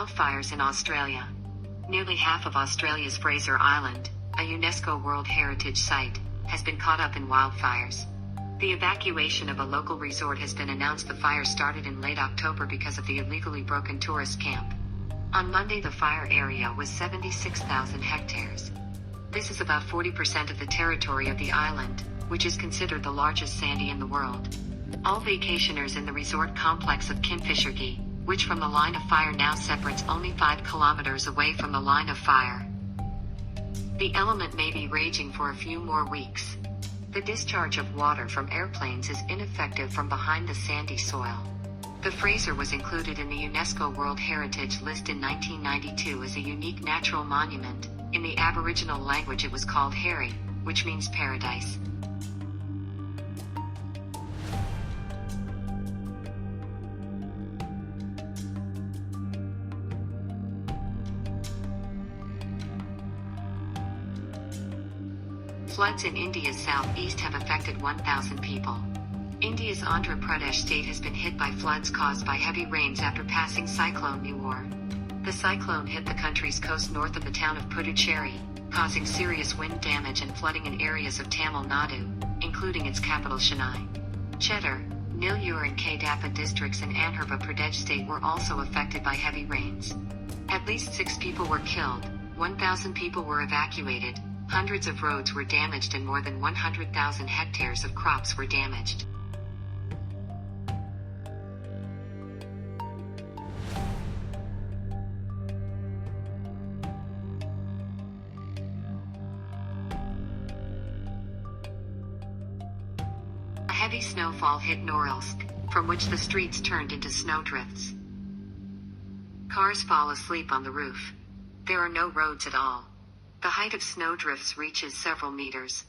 Wildfires in Australia. Nearly half of Australia's Fraser Island, a UNESCO World Heritage Site, has been caught up in wildfires. The evacuation of a local resort has been announced. The fire started in late October because of the illegally broken tourist camp. On Monday, the fire area was 76,000 hectares. This is about 40% of the territory of the island, which is considered the largest sandy in the world. All vacationers in the resort complex of Kingfisherkey, which from the line of fire now separates only 5 kilometers away from the line of fire. The element may be raging for a few more weeks. The discharge of water from airplanes is ineffective from behind the sandy soil. The Fraser was included in the UNESCO World Heritage List in 1992 as a unique natural monument. In the Aboriginal language it was called Heri, which means paradise. Floods in India's southeast have affected 1,000 people. India's Andhra Pradesh state has been hit by floods caused by heavy rains after passing cyclone Niwar. The cyclone hit the country's coast north of the town of Puducherry, causing serious wind damage and flooding in areas of Tamil Nadu, including its capital Chennai. Cheddar, Nellore and Kadapa districts in Andhra Pradesh state were also affected by heavy rains. At least 6 people were killed, 1,000 people were evacuated, hundreds of roads were damaged and more than 100,000 hectares of crops were damaged. A heavy snowfall hit Norilsk, from which the streets turned into snowdrifts. Cars fall asleep on the roof. There are no roads at all. The height of snowdrifts reaches several meters.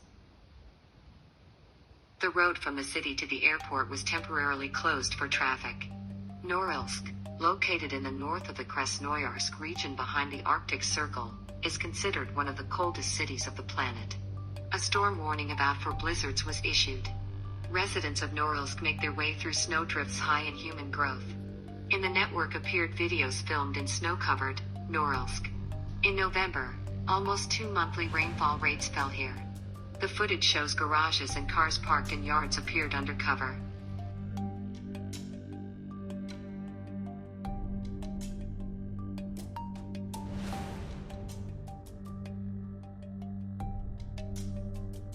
The road from the city to the airport was temporarily closed for traffic. Norilsk, located in the north of the Krasnoyarsk region behind the Arctic Circle, is considered one of the coldest cities of the planet. A storm warning for blizzards was issued. Residents of Norilsk make their way through snowdrifts high in human growth. In the network appeared videos filmed in snow-covered Norilsk. In November, almost 2 monthly rainfall rates fell here. The footage shows garages and cars parked in yards appeared under cover.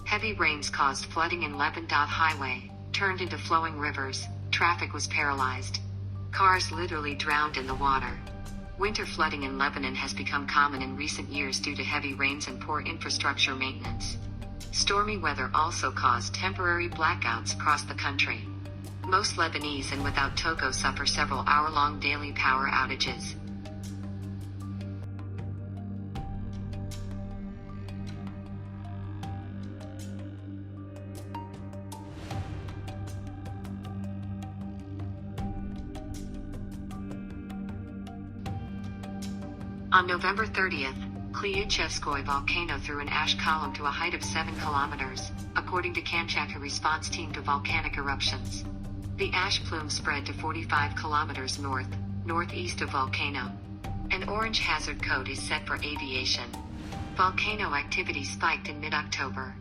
Heavy rains caused flooding in Lebanon. Highway turned into flowing rivers. Traffic was paralyzed. Cars literally drowned in the water. Winter flooding in Lebanon has become common in recent years due to heavy rains and poor infrastructure maintenance. Stormy weather also caused temporary blackouts across the country. Most Lebanese and without Togo suffer several hour-long daily power outages. On November 30th, Klyuchevskoy volcano threw an ash column to a height of 7 kilometers, according to Kamchatka response team to volcanic eruptions. The ash plume spread to 45 kilometers northeast of volcano. An orange hazard code is set for aviation. Volcano activity spiked in mid-October.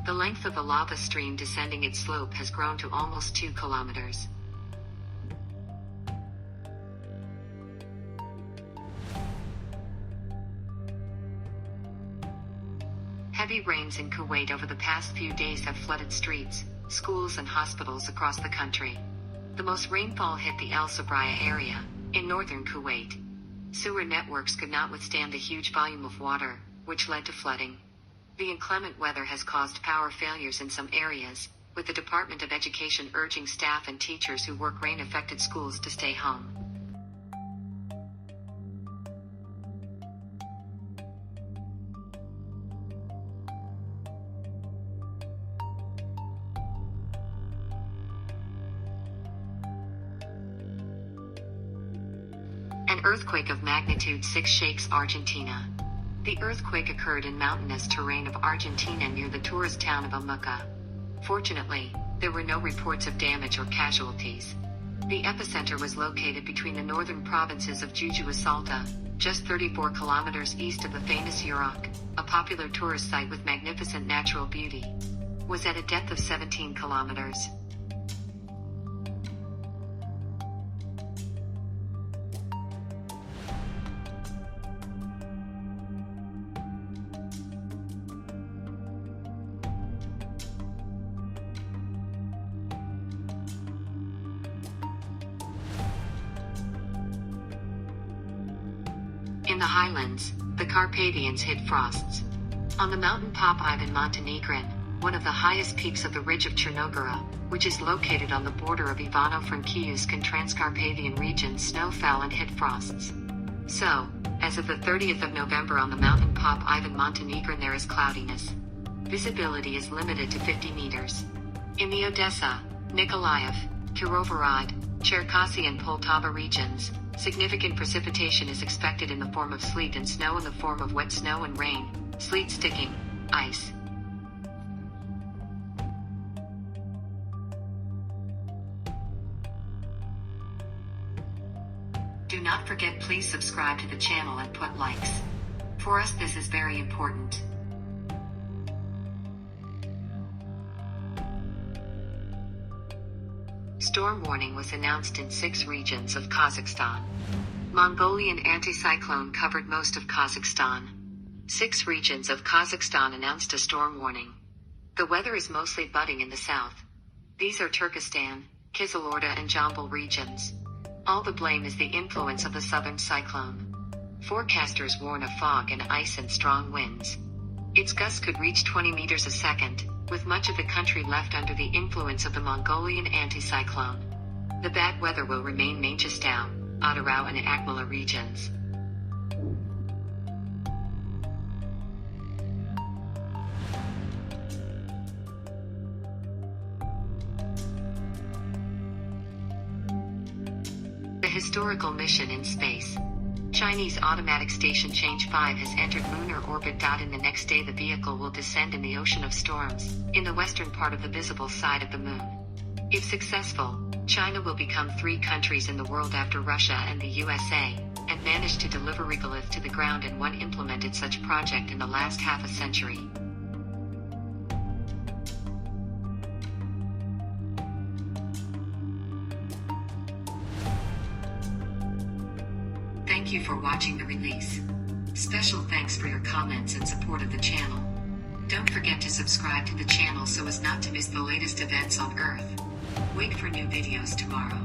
The length of the lava stream descending its slope has grown to almost 2 kilometers. Heavy rains in Kuwait over the past few days have flooded streets, schools and hospitals across the country. The most rainfall hit the El Sabraya area, in northern Kuwait. Sewer networks could not withstand the huge volume of water, which led to flooding. The inclement weather has caused power failures in some areas, with the Department of Education urging staff and teachers who work rain-affected schools to stay home. An earthquake of magnitude 6 shakes Argentina. The earthquake occurred in mountainous terrain of Argentina near the tourist town of Amuca. Fortunately, there were no reports of damage or casualties. The epicenter was located between the northern provinces of Juju and Salta, just 34 kilometers east of the famous Yurok, a popular tourist site with magnificent natural beauty. Was at a depth of 17 kilometers. In the highlands, the Carpathians hit frosts. On the mountain Pop Ivan Montenegrin, one of the highest peaks of the ridge of Chernogora, which is located on the border of Ivano-Frankivsk and Transcarpathian regions, snow fell and hit frosts. So, as of the 30th of November on the mountain Pop Ivan Montenegrin there is cloudiness. Visibility is limited to 50 meters. In the Odessa, Nikolaev, Kirovorad, Cherkasy and Poltava regions, significant precipitation is expected in the form of sleet and snow in the form of wet snow and rain, sleet sticking, ice. Do not forget, please subscribe to the channel and put likes. For us this is very important. Storm warning was announced in 6 regions of Kazakhstan. Mongolian anticyclone covered most of Kazakhstan. 6 regions of Kazakhstan announced a storm warning. The weather is mostly budding in the south. These are Turkestan, Kizilorda and Jambal regions. All the blame is the influence of the southern cyclone. Forecasters warn of fog and ice and strong winds. Its gusts could reach 20 meters a second, with much of the country left under the influence of the Mongolian anticyclone. The bad weather will remain Manchestau, Atyrau and Akmala regions. The historical mission in space. Chinese automatic station Change 5 has entered lunar orbit. In the next day the vehicle will descend in the ocean of storms, in the western part of the visible side of the moon. If successful, China will become 3 countries in the world after Russia and the USA, and managed to deliver regolith to the ground, and one implemented such project in the last half a century. Thank you for watching the release. Special thanks for your comments and support of the channel. Don't forget to subscribe to the channel so as not to miss the latest events on Earth. Wait for new videos tomorrow.